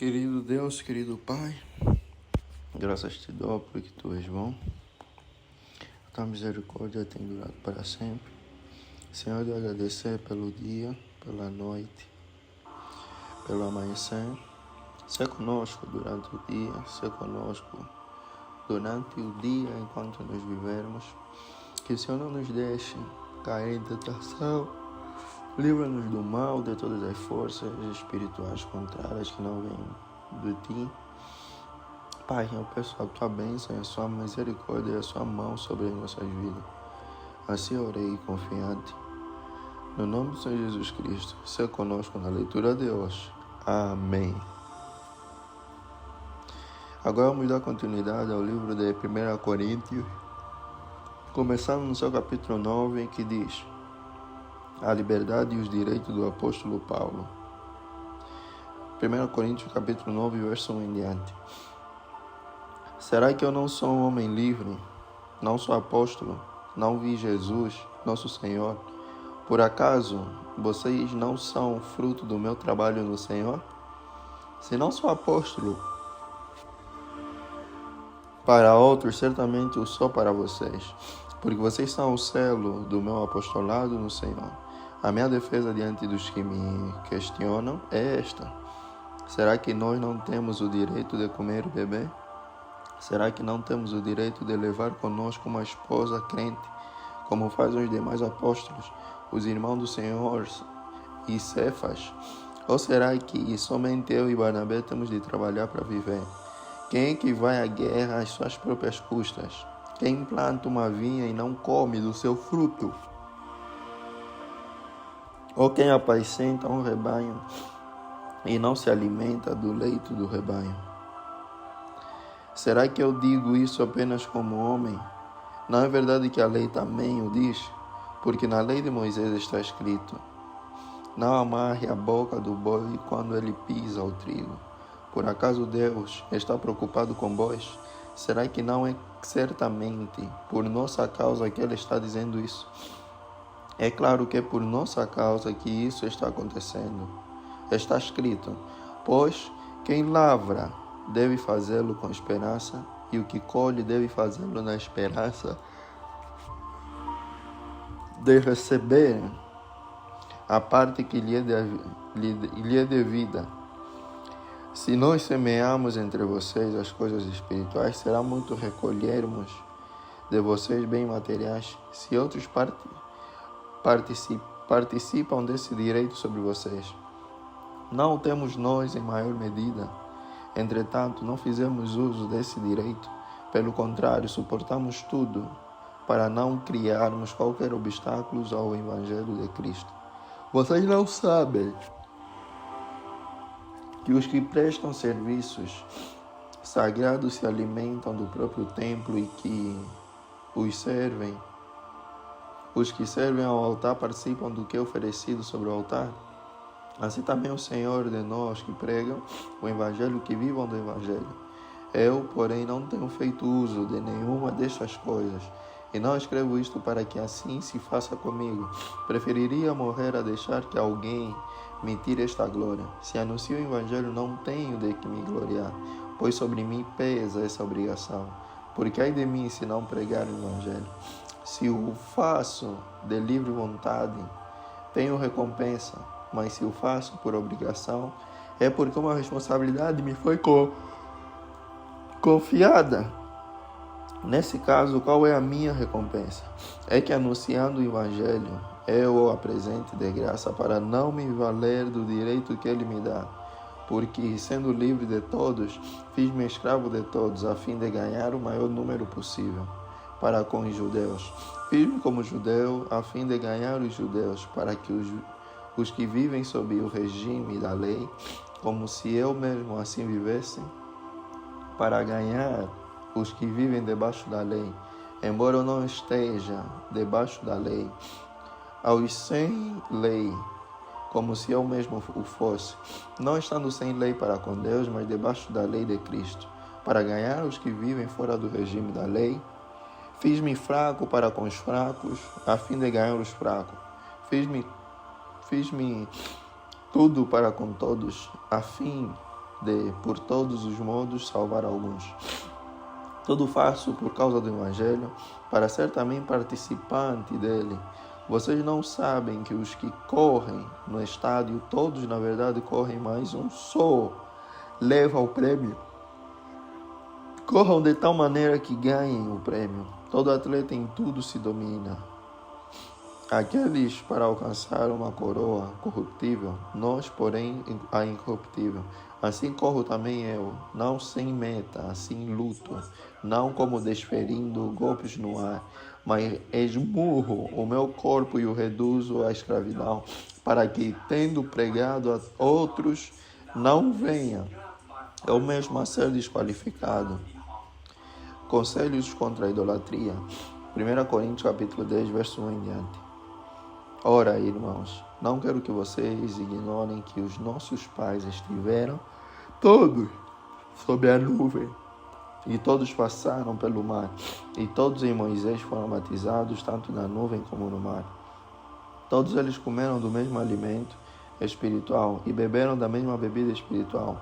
Querido Deus, querido Pai, graças te dou porque Tu és bom. A Tua misericórdia tem durado para sempre. Senhor, eu agradecer pelo dia, pela noite, pelo amanhecer. Ser conosco durante o dia, ser conosco durante o dia enquanto nós vivermos. Que o Senhor não nos deixe cair em tentação. Livra-nos do mal, de todas as forças espirituais contrárias que não vêm de Ti. Pai, eu peço a Tua bênção, a Sua misericórdia e a Sua mão sobre as nossas vidas. Assim orei confiante. No nome do Senhor Jesus Cristo, seja conosco na leitura de hoje. Amém. Agora vamos dar continuidade ao livro de 1 Coríntios, começando no seu capítulo 9, que diz: a liberdade e os direitos do apóstolo Paulo. 1 Coríntios capítulo 9, verso 1 em diante. Será que eu não sou um homem livre? Não sou apóstolo? Não vi Jesus, nosso Senhor? Por acaso vocês não são fruto do meu trabalho no Senhor? Se não sou apóstolo para outros, certamente eu sou para vocês, porque vocês são o selo do meu apostolado no Senhor. A minha defesa diante dos que me questionam é esta: será que nós não temos o direito de comer e beber? Será que não temos o direito de levar conosco uma esposa crente, como fazem os demais apóstolos, os irmãos do Senhor e Cefas? Ou será que somente eu e Barnabé temos de trabalhar para viver? Quem é que vai à guerra às suas próprias custas? Quem planta uma vinha e não come do seu fruto? Ou quem apacenta um rebanho e não se alimenta do leito do rebanho? Será que eu digo isso apenas como homem? Não é verdade que a lei também o diz? Porque na lei de Moisés está escrito: não amarre a boca do boi quando ele pisa o trigo. Por acaso Deus está preocupado com bois? Será que não é certamente por nossa causa que Ele está dizendo isso? É claro que é por nossa causa que isso está acontecendo. Está escrito: pois quem lavra deve fazê-lo com esperança, e o que colhe deve fazê-lo na esperança de receber a parte que lhe é devida. Se nós semeamos entre vocês as coisas espirituais, será muito recolhermos de vocês bem materiais. Se outros participam desse direito sobre vocês, não o temos nós em maior medida. Entretanto, não fizemos uso desse direito. Pelo contrário, suportamos tudo para não criarmos qualquer obstáculo ao Evangelho de Cristo. Vocês não sabem que os que prestam serviços sagrados se alimentam do próprio templo e que os que servem ao altar participam do que é oferecido sobre o altar? Assim também o Senhor de nós que pregam o Evangelho, que vivam do Evangelho. Eu, porém, não tenho feito uso de nenhuma destas coisas, e não escrevo isto para que assim se faça comigo. Preferiria morrer a deixar que alguém me tire esta glória. Se anuncio o Evangelho, não tenho de que me gloriar, pois sobre mim pesa essa obrigação. Porque ai de mim se não pregar o Evangelho. Se o faço de livre vontade, tenho recompensa, mas se o faço por obrigação, é porque uma responsabilidade me foi confiada. Nesse caso, qual é a minha recompensa? É que anunciando o Evangelho, eu o apresente de graça para não me valer do direito que Ele me dá. Porque, sendo livre de todos, fiz-me escravo de todos, a fim de ganhar o maior número possível para com os judeus. Fiz-me como judeu, a fim de ganhar os judeus, para que os que vivem sob o regime da lei, como se eu mesmo assim vivesse, para ganhar os que vivem debaixo da lei, embora eu não esteja debaixo da lei, aos sem lei, como se eu mesmo o fosse, não estando sem lei para com Deus, mas debaixo da lei de Cristo, para ganhar os que vivem fora do regime da lei. Fiz-me fraco para com os fracos, a fim de ganhar os fracos. Fiz-me tudo para com todos, a fim de, por todos os modos, salvar alguns. Tudo faço por causa do Evangelho, para ser também participante dele. Vocês não sabem que os que correm no estádio, todos na verdade correm, mas um só leva o prêmio. Corram de tal maneira que ganhem o prêmio. Todo atleta em tudo se domina. Aqueles para alcançar uma coroa corruptível, nós, porém, a incorruptível. Assim corro também eu, não sem meta, assim luto, não como desferindo golpes no ar, mas esmurro o meu corpo e o reduzo à escravidão, para que, tendo pregado a outros, não venha eu mesmo a ser desqualificado. Conselhos contra a idolatria. 1 Coríntios capítulo 10, verso 1 em diante. Ora, irmãos, não quero que vocês ignorem que os nossos pais estiveram todos sob a nuvem, e todos passaram pelo mar, e todos em Moisés foram batizados, tanto na nuvem como no mar. Todos eles comeram do mesmo alimento espiritual e beberam da mesma bebida espiritual,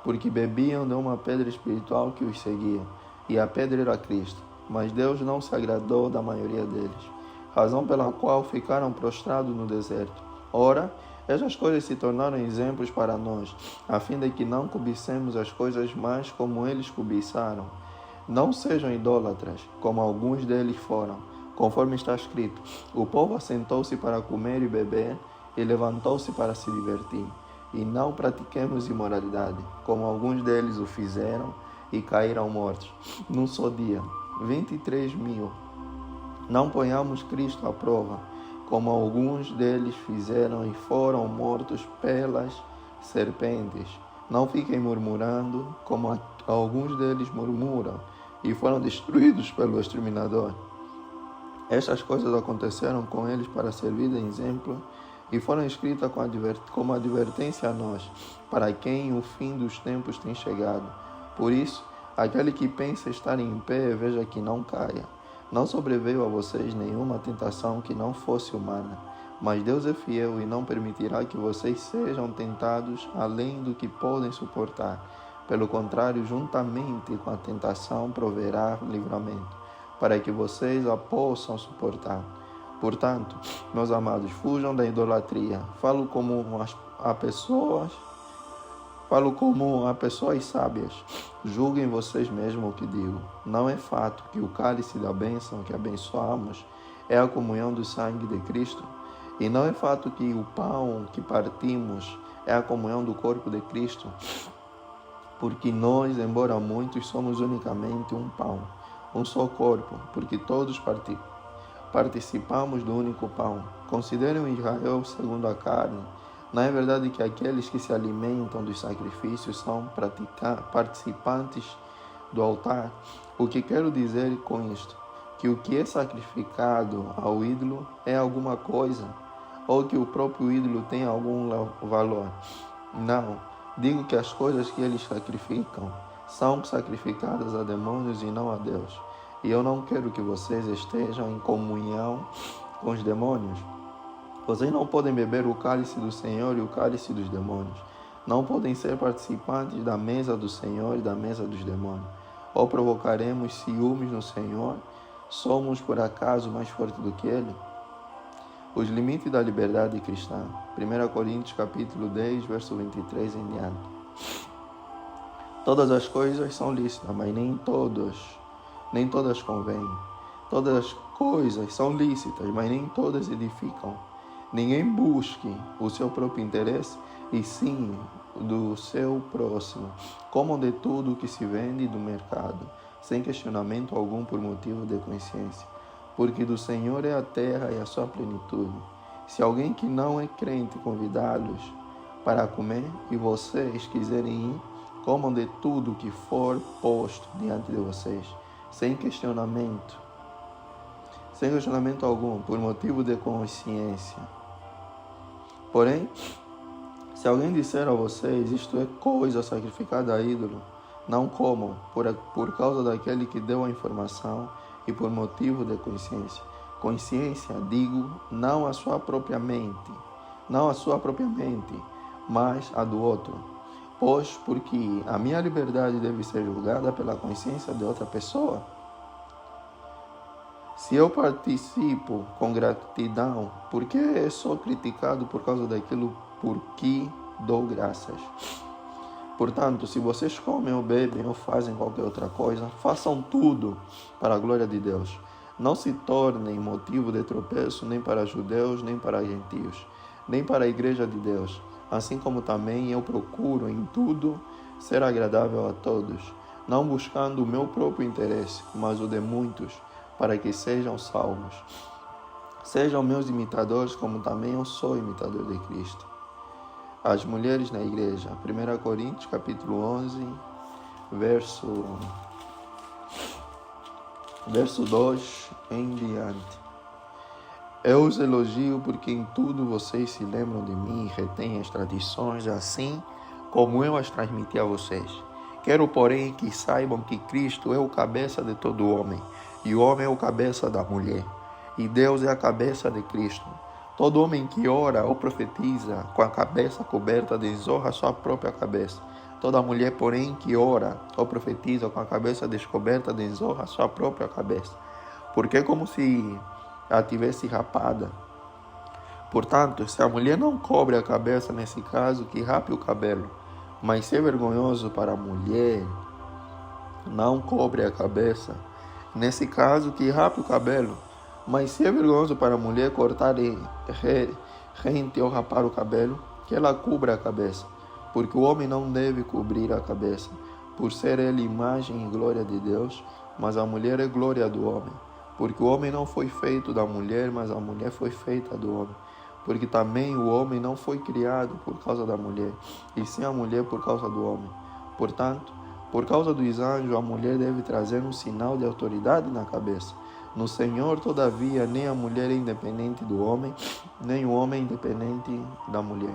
porque bebiam de uma pedra espiritual que os seguia, e a pedra era Cristo. Mas Deus não se agradou da maioria deles, razão pela qual ficaram prostrados no deserto. Ora, estas coisas se tornaram exemplos para nós, a fim de que não cobicemos as coisas mais como eles cobiçaram. Não sejam idólatras, como alguns deles foram, conforme está escrito: o povo assentou-se para comer e beber, e levantou-se para se divertir. E não pratiquemos imoralidade, como alguns deles o fizeram, e caíram mortos. Num só dia, 23.000. Não ponhamos Cristo à prova, como alguns deles fizeram e foram mortos pelas serpentes. Não fiquem murmurando, como alguns deles murmuram, e foram destruídos pelo exterminador. Estas coisas aconteceram com eles para servir de exemplo, e foram escritas como advertência a nós, para quem o fim dos tempos tem chegado. Por isso, aquele que pensa estar em pé, veja que não caia. Não sobreveio a vocês nenhuma tentação que não fosse humana, mas Deus é fiel e não permitirá que vocês sejam tentados além do que podem suportar. Pelo contrário, juntamente com a tentação proverá livramento, para que vocês a possam suportar. Portanto, meus amados, fujam da idolatria. Falo como a pessoas sábias. Julguem vocês mesmos o que digo. Não é fato que o cálice da bênção que abençoamos é a comunhão do sangue de Cristo? E não é fato que o pão que partimos é a comunhão do corpo de Cristo? Porque nós, embora muitos, somos unicamente um pão, um só corpo, porque todos participamos do único pão. Considerem o Israel segundo a carne. Não é verdade que aqueles que se alimentam dos sacrifícios são participantes do altar? O que quero dizer com isto? Que o que é sacrificado ao ídolo é alguma coisa, ou que o próprio ídolo tem algum valor? Não, digo que as coisas que eles sacrificam são sacrificadas a demônios e não a Deus. E eu não quero que vocês estejam em comunhão com os demônios. Vocês não podem beber o cálice do Senhor e o cálice dos demônios. Não podem ser participantes da mesa do Senhor e da mesa dos demônios. Ou provocaremos ciúmes no Senhor? Somos, por acaso, mais fortes do que Ele? Os limites da liberdade cristã. 1 Coríntios capítulo 10, verso 23 em diante. Todas as coisas são lícitas, mas nem todas convêm. Todas as coisas são lícitas, mas nem todas edificam. Ninguém busque o seu próprio interesse, e sim do seu próximo. Comam de tudo o que se vende do mercado, sem questionamento algum por motivo de consciência. Porque do Senhor é a terra e a sua plenitude. Se alguém que não é crente convidá-los para comer, e vocês quiserem ir, comam de tudo o que for posto diante de vocês, sem questionamento algum, por motivo de consciência. Porém, se alguém disser a vocês, isto é coisa sacrificada a ídolo, não comam, por causa daquele que deu a informação e por motivo de consciência. Consciência, digo, não a sua própria mente, mas a do outro. Pois porque a minha liberdade deve ser julgada pela consciência de outra pessoa? Se eu participo com gratidão, por que sou criticado por causa daquilo por que dou graças? Portanto, se vocês comem ou bebem ou fazem qualquer outra coisa, façam tudo para a glória de Deus. Não se tornem motivo de tropeço nem para judeus, nem para gentios, nem para a igreja de Deus. Assim como também eu procuro em tudo ser agradável a todos, não buscando o meu próprio interesse, mas o de muitos, para que sejam salvos. Sejam meus imitadores, como também eu sou imitador de Cristo. As mulheres na igreja, 1 Coríntios capítulo 11, verso 2 em diante. Eu os elogio porque em tudo vocês se lembram de mim e retêm as tradições, assim como eu as transmiti a vocês. Quero, porém, que saibam que Cristo é o cabeça de todo homem, e o homem é o cabeça da mulher, e Deus é a cabeça de Cristo. Todo homem que ora ou profetiza com a cabeça coberta desonra a sua própria cabeça. Toda mulher, porém, que ora ou profetiza com a cabeça descoberta desonra a sua própria cabeça, porque é como se a tivesse rapada. Portanto, se a mulher não cobre a cabeça, nesse caso, que rape o cabelo. Mas se é vergonhoso para a mulher não cobre a cabeça, nesse caso, que rape o cabelo. Mas se é vergonhoso para a mulher cortar rente ou rapar o cabelo, que ela cubra a cabeça. Porque o homem não deve cobrir a cabeça, por ser ele imagem e glória de Deus, mas a mulher é glória do homem. Porque o homem não foi feito da mulher, mas a mulher foi feita do homem. Porque também o homem não foi criado por causa da mulher, e sim a mulher por causa do homem. Portanto, por causa dos anjos, a mulher deve trazer um sinal de autoridade na cabeça. No Senhor, todavia, nem a mulher é independente do homem, nem o homem é independente da mulher.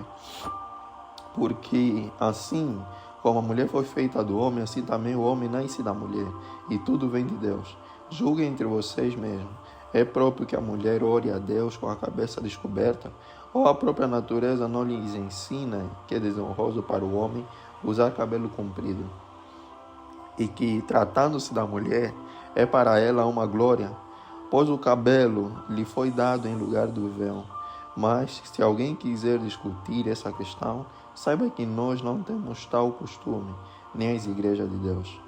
Porque assim como a mulher foi feita do homem, assim também o homem nasce da mulher, e tudo vem de Deus. Julguem entre vocês mesmos. É próprio que a mulher ore a Deus com a cabeça descoberta, ou a própria natureza não lhes ensina que é desonroso para o homem usar cabelo comprido, e que, tratando-se da mulher, é para ela uma glória, pois o cabelo lhe foi dado em lugar do véu. Mas, se alguém quiser discutir essa questão, saiba que nós não temos tal costume, nem as igrejas de Deus.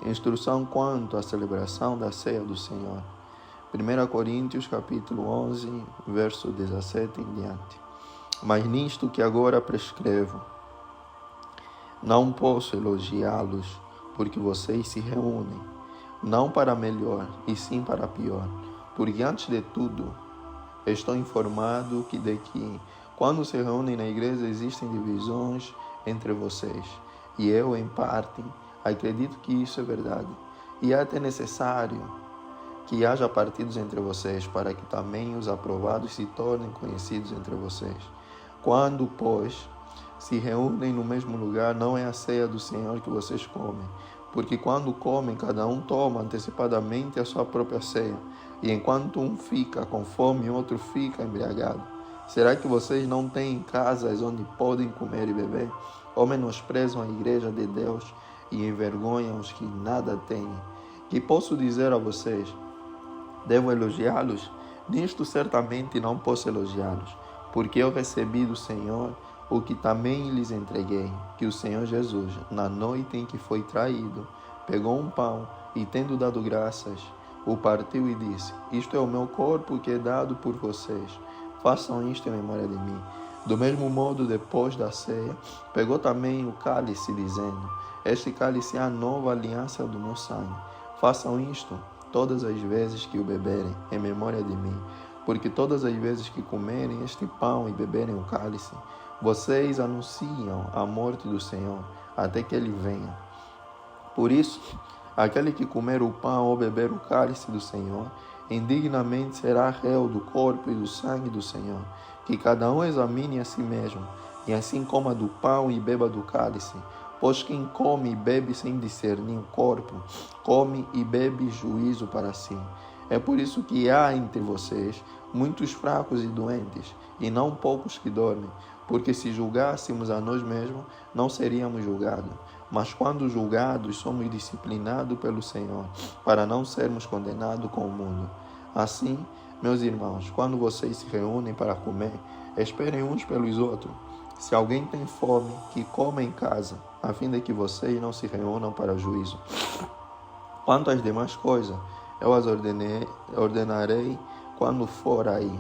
Instrução quanto à celebração da ceia do Senhor. 1 Coríntios capítulo 11, verso 17 em diante. Mas nisto que agora prescrevo, não posso elogiá-los, porque vocês se reúnem, não para melhor, e sim para pior. Porque antes de tudo, estou informado de que, quando se reúnem na igreja, existem divisões entre vocês. E eu, em parte, acredito que isso é verdade. E é até necessário que haja partidos entre vocês, para que também os aprovados se tornem conhecidos entre vocês. Quando, pois, se reúnem no mesmo lugar, não é a ceia do Senhor que vocês comem. Porque quando comem, cada um toma antecipadamente a sua própria ceia. E enquanto um fica com fome, o outro fica embriagado. Será que vocês não têm casas onde podem comer e beber? Ou menosprezam a igreja de Deus e envergonham os que nada têm? Que posso dizer a vocês? Devo elogiá-los? Nisto certamente não posso elogiá-los, porque eu recebi do Senhor o que também lhes entreguei, que o Senhor Jesus, na noite em que foi traído, pegou um pão e, tendo dado graças, o partiu e disse: isto é o meu corpo que é dado por vocês. Façam isto em memória de mim. Do mesmo modo, depois da ceia, pegou também o cálice, dizendo: este cálice é a nova aliança do meu sangue. Façam isto todas as vezes que o beberem, em memória de mim. Porque todas as vezes que comerem este pão e beberem o cálice, vocês anunciam a morte do Senhor, até que ele venha. Por isso, aquele que comer o pão ou beber o cálice do Senhor, indignamente será réu do corpo e do sangue do Senhor. Que cada um examine a si mesmo, e assim coma do pão e beba do cálice. Pois quem come e bebe sem discernir o corpo, come e bebe juízo para si. É por isso que há entre vocês muitos fracos e doentes, e não poucos que dormem. Porque se julgássemos a nós mesmos, não seríamos julgados. Mas quando julgados, somos disciplinados pelo Senhor, para não sermos condenados com o mundo. Assim, meus irmãos, quando vocês se reúnem para comer, esperem uns pelos outros. Se alguém tem fome, que coma em casa, a fim de que vocês não se reúnam para juízo. Quanto às demais coisas, eu as ordenarei quando for aí.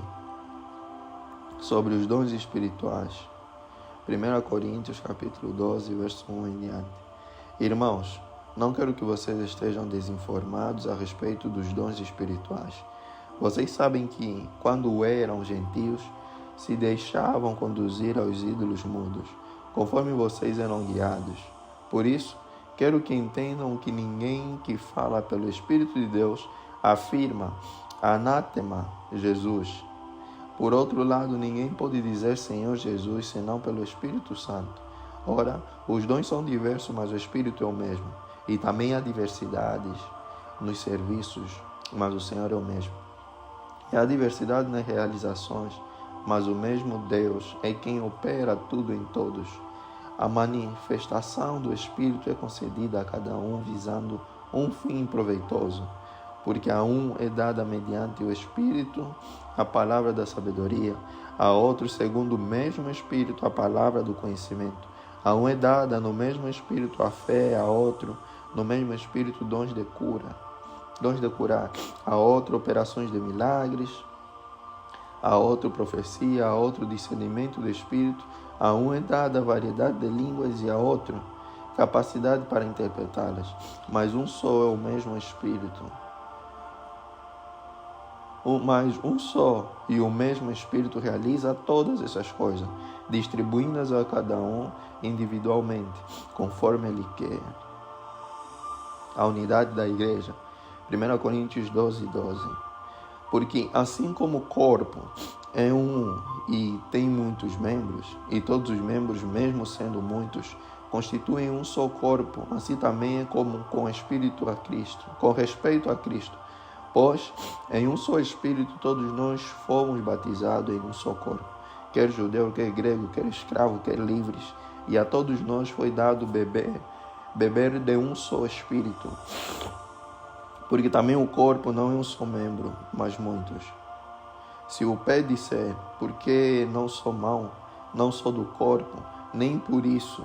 Sobre os dons espirituais. 1 Coríntios capítulo 12, verso 1 em diante. Irmãos, não quero que vocês estejam desinformados a respeito dos dons espirituais. Vocês sabem que, quando eram gentios, se deixavam conduzir aos ídolos mudos, conforme vocês eram guiados. Por isso, quero que entendam que ninguém que fala pelo Espírito de Deus afirma anátema Jesus. Por outro lado, ninguém pode dizer Senhor Jesus senão pelo Espírito Santo. Ora, os dons são diversos, mas o Espírito é o mesmo. E também há diversidades nos serviços, mas o Senhor é o mesmo. E há diversidade nas realizações, mas o mesmo Deus é quem opera tudo em todos. A manifestação do Espírito é concedida a cada um visando um fim proveitoso, porque a um é dada mediante o Espírito a palavra da sabedoria, a outro segundo o mesmo Espírito a palavra do conhecimento. A um é dada no mesmo Espírito a fé, a outro no mesmo Espírito dons de curar, a outro operações de milagres, a outro profecia, a outro discernimento do Espírito. A um é dada variedade de línguas e a outro capacidade para interpretá-las. Mas um só é o mesmo Espírito. Mas um só e o mesmo Espírito realiza todas essas coisas, distribuindo-as a cada um individualmente, conforme Ele quer. A unidade da igreja. 1 Coríntios 12, 12. Porque assim como o corpo é um e tem muitos membros, e todos os membros, mesmo sendo muitos, constituem um só corpo, assim também é como com respeito a Cristo. Pois, em um só Espírito, todos nós fomos batizados em um só corpo, quer judeu, quer grego, quer escravo, quer livres, e a todos nós foi dado beber de um só Espírito. Porque também o corpo não é um só membro, mas muitos. Se o pé disser, porque não sou mão, não sou do corpo, nem por isso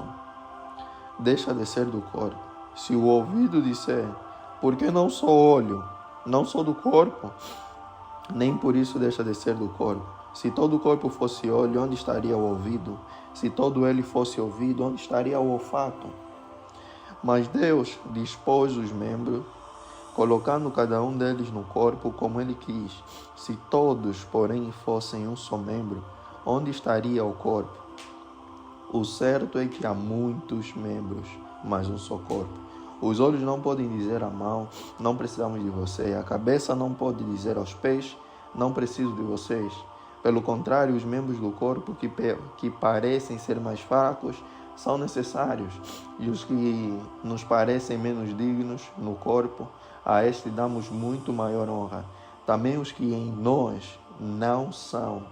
deixa de ser do corpo. Se o ouvido disser, porque não sou olho, não sou do corpo, nem por isso deixa de ser do corpo. Se todo o corpo fosse olho, onde estaria o ouvido? Se todo ele fosse ouvido, onde estaria o olfato? Mas Deus dispôs os membros, colocando cada um deles no corpo como Ele quis. Se todos, porém, fossem um só membro, onde estaria o corpo? O certo é que há muitos membros, mas um só corpo. Os olhos não podem dizer à mão, não precisamos de você. A cabeça não pode dizer aos pés, não preciso de vocês. Pelo contrário, os membros do corpo que parecem ser mais fracos são necessários. E os que nos parecem menos dignos no corpo, a este damos muito maior honra. Também os que em nós não são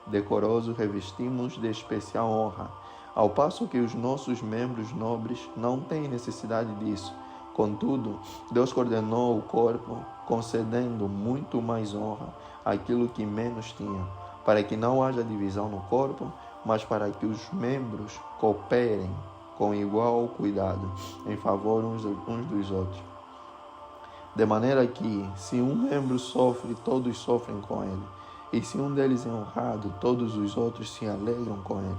decorosos revestimos de especial honra. Ao passo que os nossos membros nobres não têm necessidade disso. Contudo, Deus coordenou o corpo, concedendo muito mais honra àquilo que menos tinha, para que não haja divisão no corpo, mas para que os membros cooperem com igual cuidado em favor uns dos outros. De maneira que, se um membro sofre, todos sofrem com ele, e se um deles é honrado, todos os outros se alegram com ele.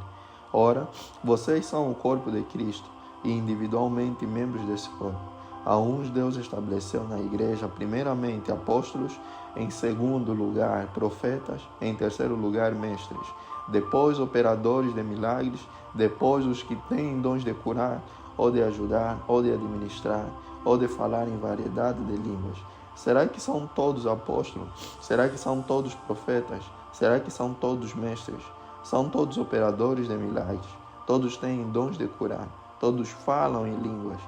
Ora, vocês são o corpo de Cristo e individualmente membros desse corpo. A uns Deus estabeleceu na igreja, primeiramente apóstolos, em segundo lugar profetas, em terceiro lugar mestres, depois operadores de milagres, depois os que têm dons de curar, ou de ajudar, ou de administrar, ou de falar em variedade de línguas. Será que são todos apóstolos? Será que são todos profetas? Será que são todos mestres? São todos operadores de milagres? Todos têm dons de curar? Todos falam em línguas?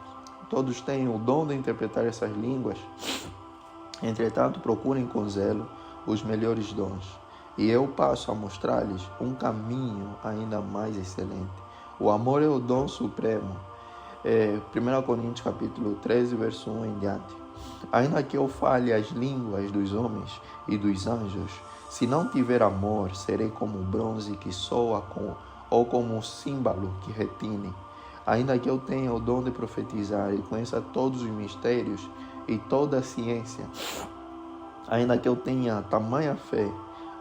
Todos têm o dom de interpretar essas línguas? Entretanto, procurem com zelo os melhores dons. e eu passo a mostrar-lhes um caminho ainda mais excelente. O amor é o dom supremo. 1 Coríntios capítulo 13, verso 1 em diante. Ainda que eu fale as línguas dos homens e dos anjos, se não tiver amor, serei como o bronze que soa ou como um símbolo que retine. Ainda que eu tenha o dom de profetizar e conheça todos os mistérios e toda a ciência, ainda que eu tenha tamanha fé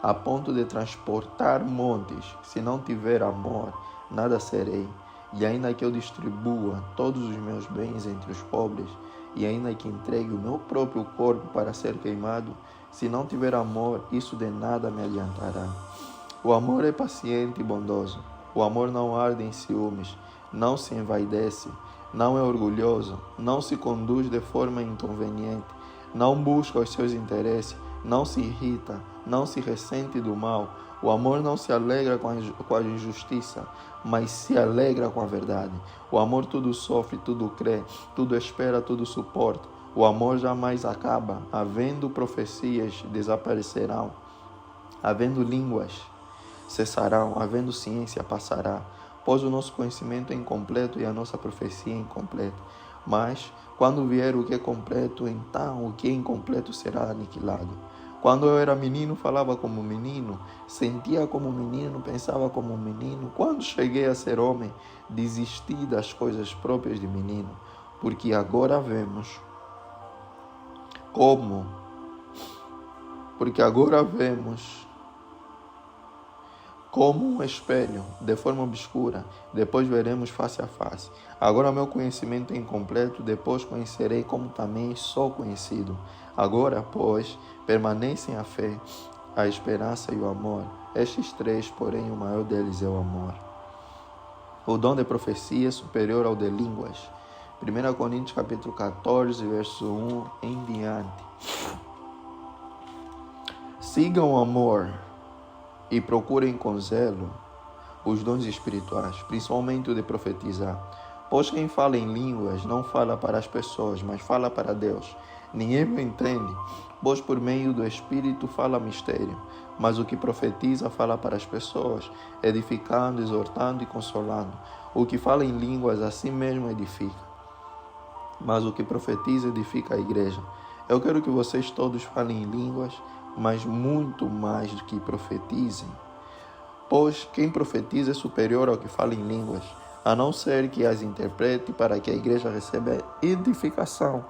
a ponto de transportar montes, se não tiver amor, nada serei. E ainda que eu distribua todos os meus bens entre os pobres, e ainda que entregue o meu próprio corpo para ser queimado, se não tiver amor, isso de nada me adiantará. O amor é paciente e bondoso. O amor não arde em ciúmes, não se envaidece, não é orgulhoso, não se conduz de forma inconveniente, não busca os seus interesses, não se irrita, não se ressente do mal. O amor não se alegra com a injustiça, mas se alegra com a verdade. O amor tudo sofre, tudo crê, tudo espera, tudo suporta. O amor jamais acaba. Havendo profecias, desaparecerão. Havendo línguas, cessarão. Havendo ciência, passará. Pois o nosso conhecimento é incompleto e a nossa profecia é incompleta. Mas, quando vier o que é completo, então o que é incompleto será aniquilado. Quando eu era menino, falava como menino, sentia como menino, pensava como menino. Quando cheguei a ser homem, desisti das coisas próprias de menino, porque agora vemos como um espelho, de forma obscura, depois veremos face a face. Agora meu conhecimento é incompleto, depois conhecerei como também sou conhecido. Agora, pois, permanecem a fé, a esperança e o amor. Estes três, porém, o maior deles é o amor. O dom de profecia é superior ao de línguas. 1 Coríntios capítulo 14, verso 1 em diante. Sigam o amor e procurem com zelo os dons espirituais, principalmente o de profetizar. Pois quem fala em línguas não fala para as pessoas, mas fala para Deus. Ninguém o entende, pois por meio do Espírito fala mistério. Mas o que profetiza fala para as pessoas, edificando, exortando e consolando. O que fala em línguas a si mesmo edifica, mas o que profetiza edifica a igreja. Eu quero que vocês todos falem em línguas, mas muito mais do que profetizem. Pois quem profetiza é superior ao que fala em línguas, a não ser que as interprete para que a igreja receba edificação.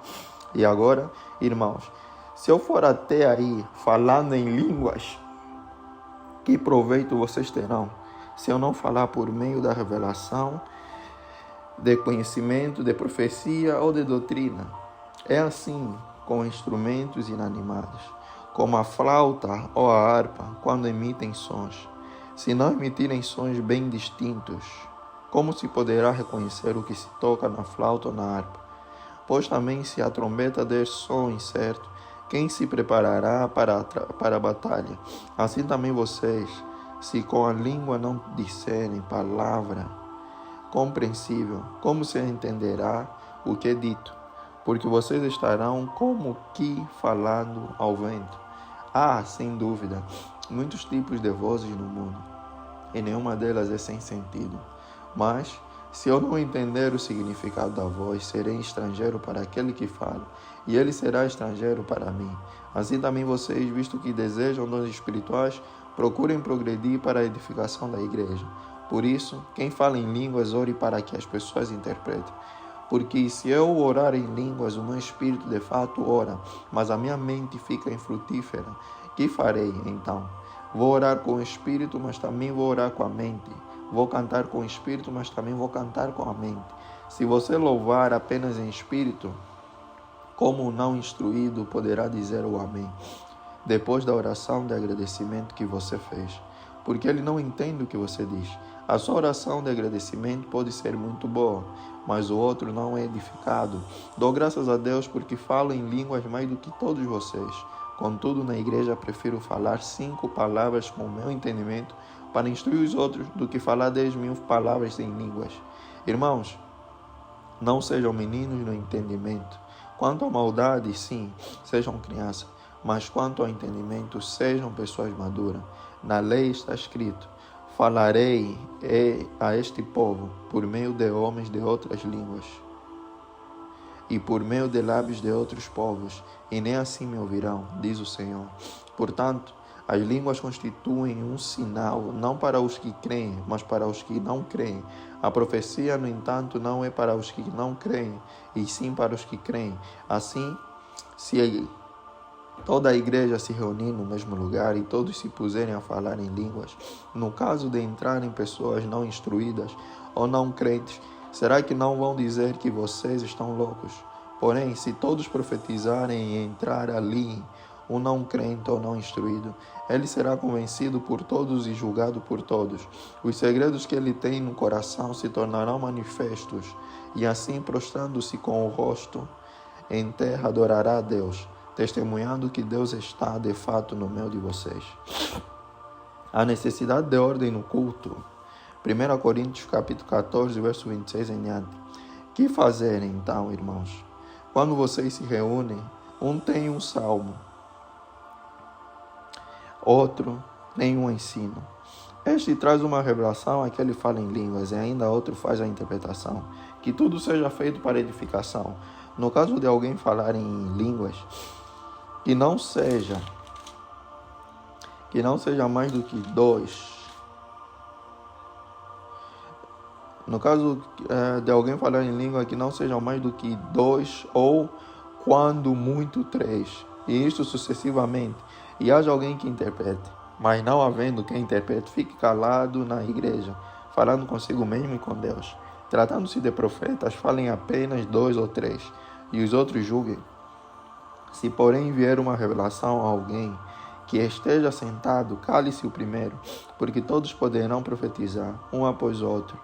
E agora, irmãos, se eu for até aí falando em línguas, que proveito vocês terão se eu não falar por meio da revelação, de conhecimento, de profecia ou de doutrina? É assim com instrumentos inanimados, como a flauta ou a harpa, quando emitem sons. Se não emitirem sons bem distintos, como se poderá reconhecer o que se toca na flauta ou na harpa? Pois também se a trombeta der som incerto, quem se preparará para a batalha? Assim também vocês, se com a língua não disserem palavra compreensível, como se entenderá o que é dito? Porque vocês estarão como que falando ao vento. Há, sem dúvida, muitos tipos de vozes no mundo, e nenhuma delas é sem sentido. Mas, se eu não entender o significado da voz, serei estrangeiro para aquele que fala, e ele será estrangeiro para mim. Assim também vocês, visto que desejam dons espirituais, procurem progredir para a edificação da igreja. Por isso, quem fala em línguas, ore para que as pessoas interpretem. Porque se eu orar em línguas, o meu espírito de fato ora, mas a minha mente fica infrutífera. Que farei, então? Vou orar com o espírito, mas também vou orar com a mente. Vou cantar com o espírito, mas também vou cantar com a mente. Se você louvar apenas em espírito, como o não instruído poderá dizer o amém, depois da oração de agradecimento que você fez? Porque ele não entende o que você diz. A sua oração de agradecimento pode ser muito boa, mas o outro não é edificado. Dou graças a Deus porque falo em línguas mais do que todos vocês. Contudo, na igreja prefiro falar 5 palavras com o meu entendimento para instruir os outros do que falar 10.000 palavras em línguas. Irmãos, não sejam meninos no entendimento. Quanto à maldade, sim, sejam crianças, Mas quanto ao entendimento, sejam pessoas maduras. Na lei está escrito: falarei a este povo por meio de homens de outras línguas e por meio de lábios de outros povos, e nem assim me ouvirão, diz o Senhor. Portanto, as línguas constituem um sinal, não para os que creem, mas para os que não creem. A profecia, no entanto, não é para os que não creem, e sim para os que creem. Assim, se toda a igreja se reunir no mesmo lugar e todos se puserem a falar em línguas, no caso de entrarem pessoas não instruídas ou não crentes, será que não vão dizer que vocês estão loucos? Porém, se todos profetizarem e entrar ali um não crente ou não instruído, ele será convencido por todos e julgado por todos. Os segredos que ele tem no coração se tornarão manifestos, e assim, prostrando-se com o rosto em terra, adorará a Deus, testemunhando que Deus está de fato no meio de vocês. A necessidade de ordem no culto. 1 Coríntios capítulo 14, verso 26 em diante. Que fazer então, irmãos? Quando vocês se reúnem, um tem um salmo, outro tem um ensino. Este traz uma revelação, aquele fala em línguas, e ainda outro faz a interpretação. Que tudo seja feito para edificação. No caso de alguém falar em línguas, que não seja mais do que dois. No caso de alguém falar em língua, que não sejam mais do que dois, ou quando muito três, e isto sucessivamente. E haja alguém que interprete, mas não havendo quem interprete, fique calado na igreja, falando consigo mesmo e com Deus. Tratando-se de profetas, falem apenas 2 ou 3, e os outros julguem. Se porém vier uma revelação a alguém que esteja sentado, cale-se o primeiro, porque todos poderão profetizar, um após o outro,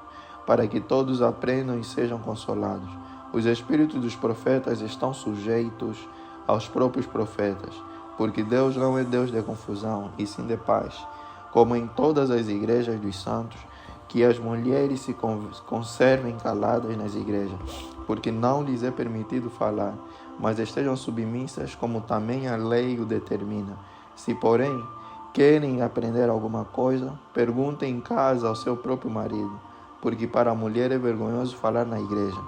para que todos aprendam e sejam consolados. Os espíritos dos profetas estão sujeitos aos próprios profetas, porque Deus não é Deus de confusão, e sim de paz, como em todas as igrejas dos santos, que as mulheres se conservem caladas nas igrejas, porque não lhes é permitido falar, mas estejam submissas, como também a lei o determina. Se, porém, querem aprender alguma coisa, perguntem em casa ao seu próprio marido, porque para a mulher é vergonhoso falar na igreja.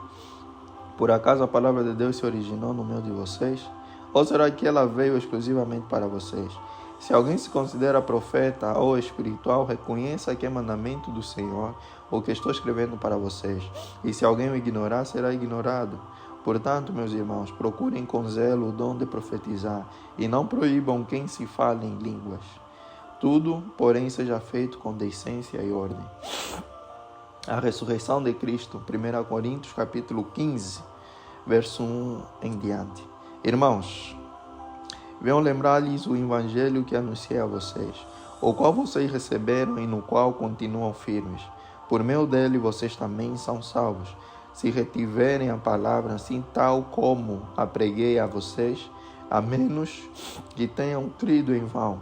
Por acaso a palavra de Deus se originou no meio de vocês? Ou será que ela veio exclusivamente para vocês? Se alguém se considera profeta ou espiritual, reconheça que é mandamento do Senhor o que estou escrevendo para vocês. E se alguém o ignorar, será ignorado. Portanto, meus irmãos, procurem com zelo o dom de profetizar, e não proíbam quem se fale em línguas. Tudo, porém, seja feito com decência e ordem. A ressurreição de Cristo, 1 Coríntios capítulo 15, verso 1 em diante. Irmãos, venham lembrar-lhes o evangelho que anunciei a vocês, o qual vocês receberam e no qual continuam firmes. Por meio dele vocês também são salvos, se retiverem a palavra assim tal como a preguei a vocês, a menos que tenham crido em vão.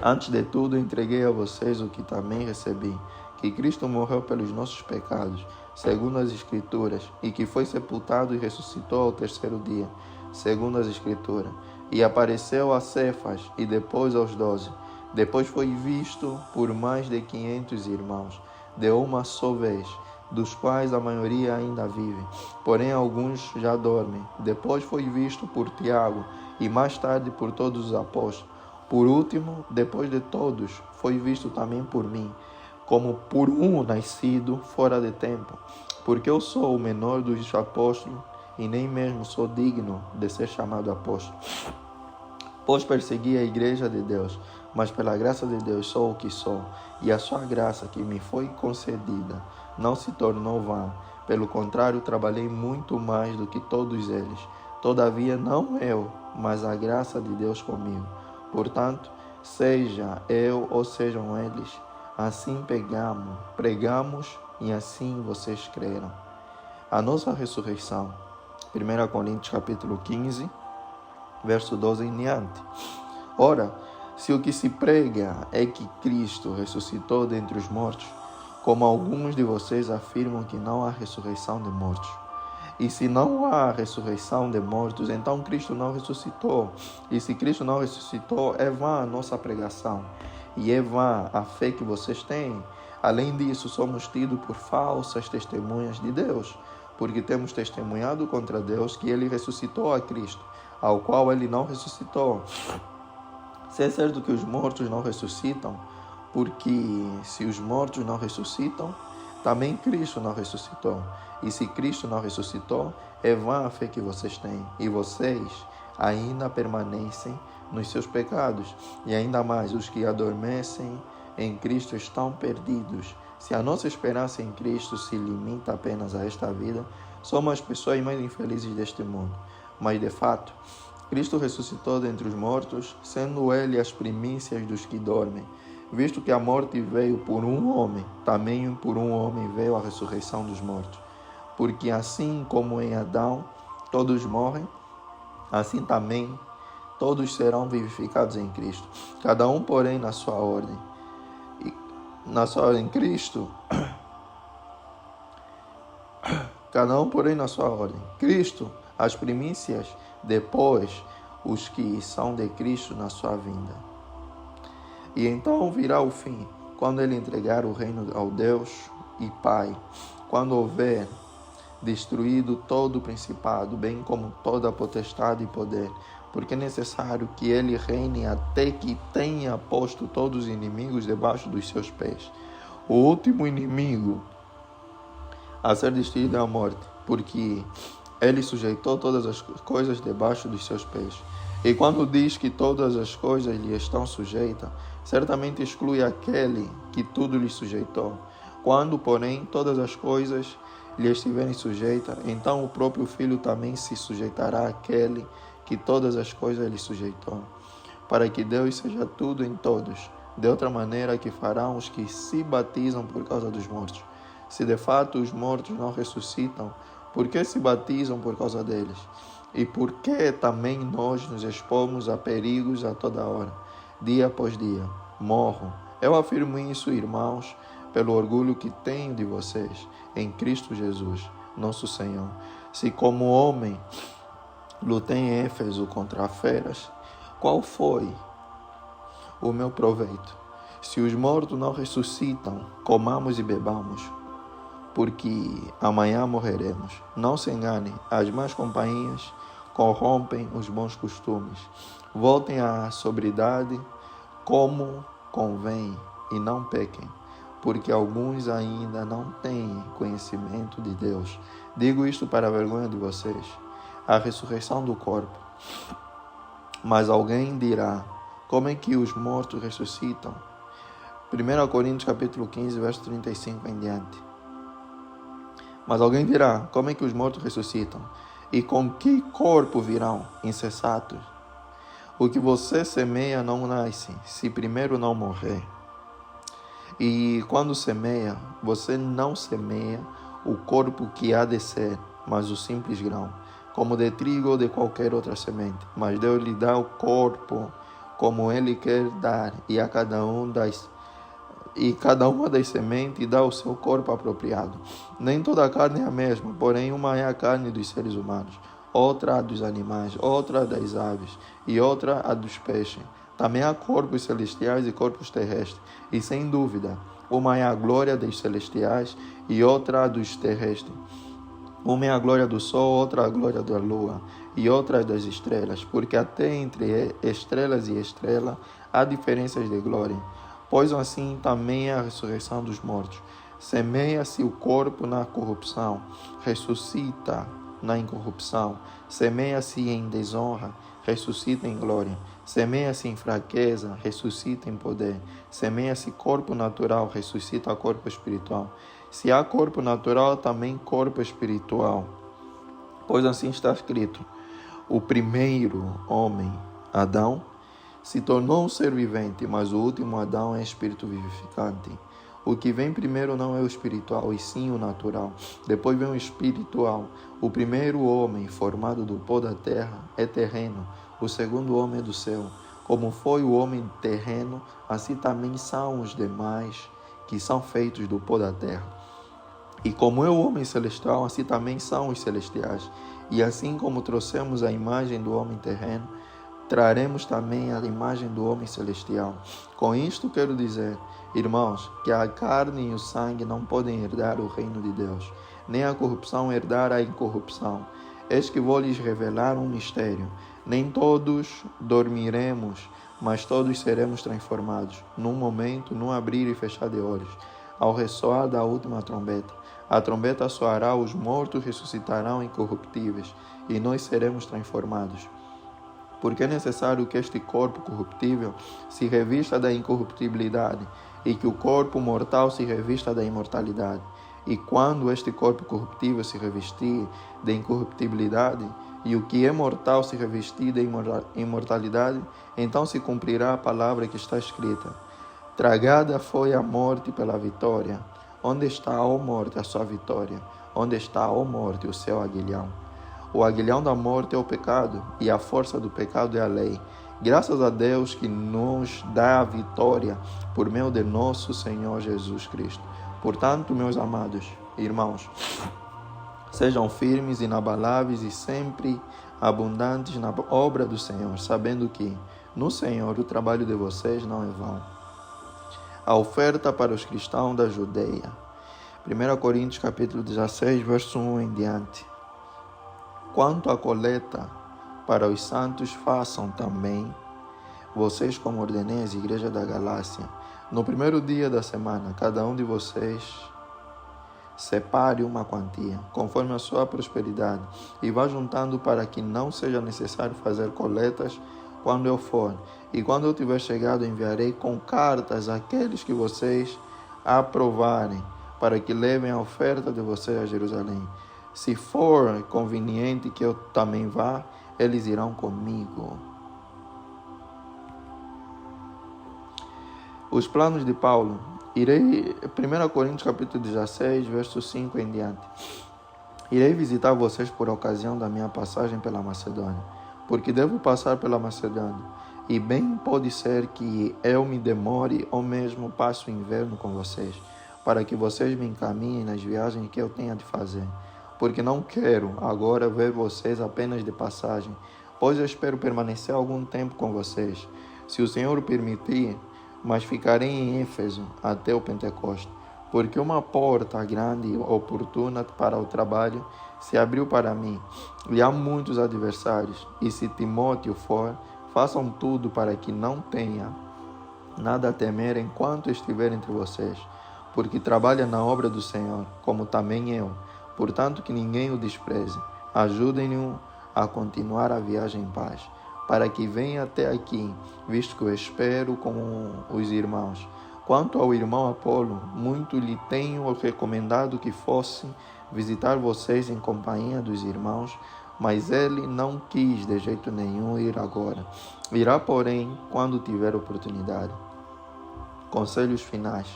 Antes de tudo, entreguei a vocês o que também recebi, que Cristo morreu pelos nossos pecados, segundo as Escrituras, e que foi sepultado e ressuscitou ao terceiro dia, segundo as Escrituras, e apareceu a Cefas e depois aos 12. Depois foi visto por mais de 500 irmãos, de uma só vez, dos quais a maioria ainda vive, porém alguns já dormem. Depois foi visto por Tiago, e mais tarde por todos os apóstolos. Por último, depois de todos, foi visto também por mim, como por um nascido fora de tempo, porque eu sou o menor dos apóstolos, e nem mesmo sou digno de ser chamado apóstolo, pois persegui a igreja de Deus, mas pela graça de Deus sou o que sou, e a sua graça que me foi concedida não se tornou vã. Pelo contrário, trabalhei muito mais do que todos eles. Todavia, não eu, mas a graça de Deus comigo. Portanto, seja eu ou sejam eles, assim pregamos e assim vocês creram. A nossa ressurreição. 1 Coríntios capítulo 15, verso 12 em diante. Ora, se o que se prega é que Cristo ressuscitou dentre os mortos, como alguns de vocês afirmam que não há ressurreição de mortos, E se não há ressurreição de mortos, então Cristo não ressuscitou. E se Cristo não ressuscitou, é vã a nossa pregação. E é vã a fé que vocês têm. Além disso, somos tidos por falsas testemunhas de Deus, porque temos testemunhado contra Deus que Ele ressuscitou a Cristo, ao qual Ele não ressuscitou. Se é certo que os mortos não ressuscitam, porque se os mortos não ressuscitam, também Cristo não ressuscitou. E se Cristo não ressuscitou, é vã a fé que vocês têm. E vocês ainda permanecem nos seus pecados. E ainda mais, os que adormecem em Cristo estão perdidos. Se a nossa esperança em Cristo se limita apenas a esta vida, somos as pessoas mais infelizes deste mundo. Mas, de fato, Cristo ressuscitou dentre os mortos, sendo Ele as primícias dos que dormem. Visto que a morte veio por um homem, também por um homem veio a ressurreição dos mortos. Porque assim como em Adão todos morrem, assim também todos serão vivificados em Cristo. Cada um, porém, na sua ordem. Cristo. Cada um, porém, na sua ordem. Cristo, as primícias, depois os que são de Cristo na sua vinda. E então virá o fim, quando Ele entregar o reino ao Deus e Pai, quando houver destruído todo o principado, bem como toda a potestade e poder, porque é necessário que Ele reine até que tenha posto todos os inimigos debaixo dos seus pés. O último inimigo a ser destruído é a morte, porque Ele sujeitou todas as coisas debaixo dos seus pés. E quando diz que todas as coisas lhe estão sujeitas, certamente exclui aquele que tudo lhe sujeitou. Quando, porém, todas as coisas lhe estiverem sujeitas, então o próprio Filho também se sujeitará àquele que todas as coisas lhe sujeitou, para que Deus seja tudo em todos. De outra maneira que farão os que se batizam por causa dos mortos. Se de fato os mortos não ressuscitam, por que se batizam por causa deles? E por que também nós nos expomos a perigos a toda hora, dia após dia? Morro. Eu afirmo isso, irmãos, pelo orgulho que tenho de vocês, em Cristo Jesus, nosso Senhor. Se como homem lutei em Éfeso contra feras, qual foi o meu proveito? Se os mortos não ressuscitam, comamos e bebamos, porque amanhã morreremos. Não se enganem, as más companhias corrompem os bons costumes. Voltem à sobriedade como convém e não pequem, porque alguns ainda não têm conhecimento de Deus. Digo isto para a vergonha de vocês. A ressurreição do corpo. Mas alguém dirá, como é que os mortos ressuscitam? 1 Coríntios capítulo 15, verso 35 em diante. Mas alguém dirá, como é que os mortos ressuscitam? E com que corpo virão? Insensatos. O que você semeia não nasce, se primeiro não morrer. E quando semeia, você não semeia o corpo que há de ser, mas o simples grão, como de trigo ou de qualquer outra semente. Mas Deus lhe dá o corpo como Ele quer dar, e a cada uma das sementes dá o seu corpo apropriado. Nem toda a carne é a mesma, porém uma é a carne dos seres humanos, outra a dos animais, outra a das aves, e outra a dos peixes. Também há corpos celestiais e corpos terrestres, e sem dúvida, uma é a glória dos celestiais e outra a dos terrestres. Uma é a glória do sol, outra a glória da lua, e outra das estrelas, porque até entre estrelas e estrela há diferenças de glória. Pois assim também é a ressurreição dos mortos. Semeia-se o corpo na corrupção, ressuscita na incorrupção. Semeia-se em desonra, ressuscita em glória. Semeia-se em fraqueza, ressuscita em poder. Semeia-se corpo natural, ressuscita corpo espiritual. Se há corpo natural, também corpo espiritual. Pois assim está escrito: o primeiro homem, Adão, se tornou um ser vivente, mas o último Adão é espírito vivificante. O que vem primeiro não é o espiritual, e sim o natural. Depois vem o espiritual. O primeiro homem, formado do pó da terra, é terreno. O segundo homem é do céu. Como foi o homem terreno, assim também são os demais, que são feitos do pó da terra. E como é o homem celestial, assim também são os celestiais. E assim como trouxemos a imagem do homem terreno, traremos também a imagem do homem celestial. Com isto quero dizer, irmãos, que a carne e o sangue não podem herdar o reino de Deus, nem a corrupção herdar a incorrupção. Eis que vou lhes revelar um mistério. Nem todos dormiremos, mas todos seremos transformados, num momento, num abrir e fechar de olhos, ao ressoar da última trombeta. A trombeta soará, os mortos ressuscitarão incorruptíveis, e nós seremos transformados. Porque é necessário que este corpo corruptível se revista da incorruptibilidade, e que o corpo mortal se revista da imortalidade. E quando este corpo corruptível se revestir de incorruptibilidade, e o que é mortal se revestir de imortalidade, então se cumprirá a palavra que está escrita: tragada foi a morte pela vitória. Onde está, ó morte, a sua vitória? Onde está, ó morte, o seu aguilhão? O aguilhão da morte é o pecado, e a força do pecado é a lei. Graças a Deus que nos dá a vitória por meio de nosso Senhor Jesus Cristo. Portanto, meus amados irmãos, sejam firmes, inabaláveis e sempre abundantes na obra do Senhor, sabendo que no Senhor o trabalho de vocês não é vão. A oferta para os cristãos da Judeia. 1 Coríntios capítulo 16, verso 1 em diante. Quanto à coleta para os santos, façam também vocês como ordenei às igrejas da Galácia. No primeiro dia da semana, cada um de vocês separe uma quantia, conforme a sua prosperidade, e vá juntando para que não seja necessário fazer coletas quando eu for. E quando eu tiver chegado, enviarei com cartas aqueles que vocês aprovarem, para que levem a oferta de vocês a Jerusalém. Se for conveniente que eu também vá, eles irão comigo. Os planos de Paulo. 1 Coríntios capítulo 16, verso 5 em diante. Irei visitar vocês por ocasião da minha passagem pela Macedônia, porque devo passar pela Macedônia. E bem pode ser que eu me demore ou mesmo passe o inverno com vocês, para que vocês me encaminhem nas viagens que eu tenha de fazer. Porque não quero agora ver vocês apenas de passagem, pois eu espero permanecer algum tempo com vocês, se o Senhor permitir, mas ficarei em Éfeso até o Pentecostes, porque uma porta grande e oportuna para o trabalho se abriu para mim, e há muitos adversários, e se Timóteo for, façam tudo para que não tenha nada a temer enquanto estiver entre vocês, porque trabalha na obra do Senhor, como também eu. Portanto, que ninguém o despreze. Ajudem-no a continuar a viagem em paz, para que venha até aqui, visto que eu espero com os irmãos. Quanto ao irmão Apolo, muito lhe tenho recomendado que fosse visitar vocês em companhia dos irmãos, mas ele não quis de jeito nenhum ir agora. Irá, porém, quando tiver oportunidade. Conselhos finais.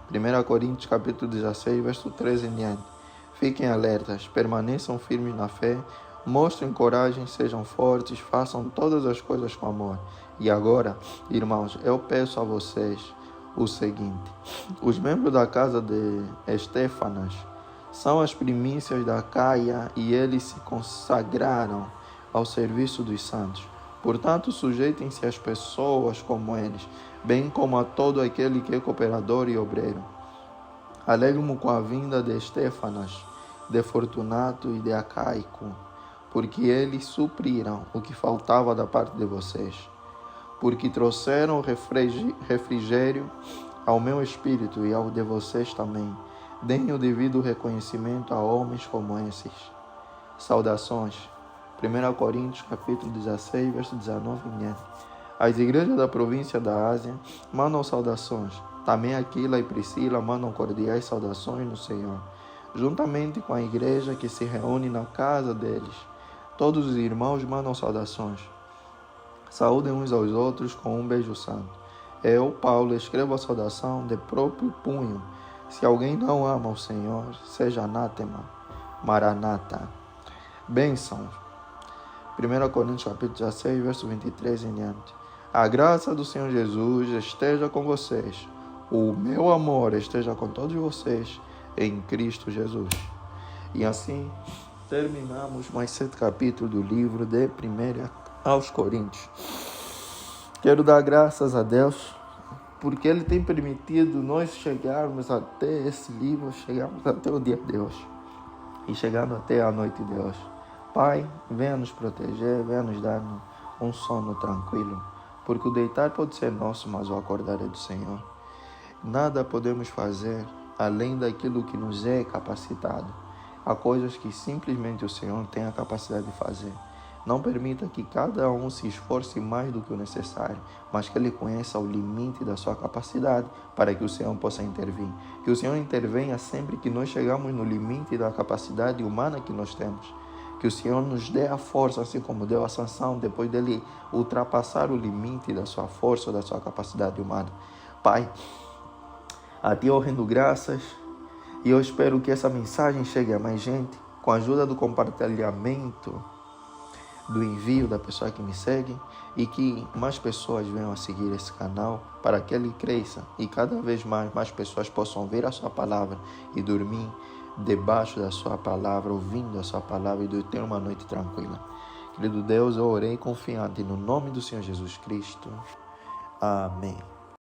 1 Coríntios capítulo 16, verso 13 em diante. Fiquem alertas, permaneçam firmes na fé, mostrem coragem, sejam fortes, façam todas as coisas com amor. E agora, irmãos, eu peço a vocês o seguinte: os membros da casa de Estéfanas são as primícias da Caia e eles se consagraram ao serviço dos santos. Portanto, sujeitem-se às pessoas como eles, bem como a todo aquele que é cooperador e obreiro. Alegro-me com a vinda de Estéfanas, de Fortunato e de Acaico, porque eles supriram o que faltava da parte de vocês, porque trouxeram refrigério ao meu espírito e ao de vocês também. Deem o devido reconhecimento a homens como esses. Saudações. 1 Coríntios capítulo 16, verso 19 em diante. As igrejas da província da Ásia mandam saudações. Também Aquila e Priscila mandam cordiais saudações no Senhor, juntamente com a igreja que se reúne na casa deles. Todos os irmãos mandam saudações. Saúdem uns aos outros com um beijo santo. Eu, Paulo, escrevo a saudação de próprio punho. Se alguém não ama o Senhor, seja anátema. Maranata. Bênçãos. 1 Coríntios capítulo 16, verso 23 em diante. A graça do Senhor Jesus esteja com vocês. O meu amor esteja com todos vocês. em Cristo Jesus. E assim terminamos mais 7 capítulos do livro de 1 aos Coríntios. Quero dar graças a Deus porque Ele tem permitido nós chegarmos até esse livro, chegarmos até o dia de hoje e chegando até a noite de hoje. Pai, venha nos proteger, venha nos dar um sono tranquilo, porque o deitar pode ser nosso, mas o acordar é do Senhor. Nada podemos fazer além daquilo que nos é capacitado. Há coisas que simplesmente o Senhor tem a capacidade de fazer. Não permita que cada um se esforce mais do que o necessário, mas que Ele conheça o limite da sua capacidade para que o Senhor possa intervir. Que o Senhor intervenha sempre que nós chegamos no limite da capacidade humana que nós temos. Que o Senhor nos dê a força, assim como deu a Sansão, depois dele ultrapassar o limite da sua força ou da sua capacidade humana. Pai, a Ti eu rendo graças e eu espero que essa mensagem chegue a mais gente, com a ajuda do compartilhamento, do envio da pessoa que me segue, e que mais pessoas venham a seguir esse canal para que ele cresça e cada vez mais pessoas possam ver a sua palavra e dormir debaixo da sua palavra, ouvindo a sua palavra e ter uma noite tranquila. Querido Deus, eu orei confiante no nome do Senhor Jesus Cristo. Amém.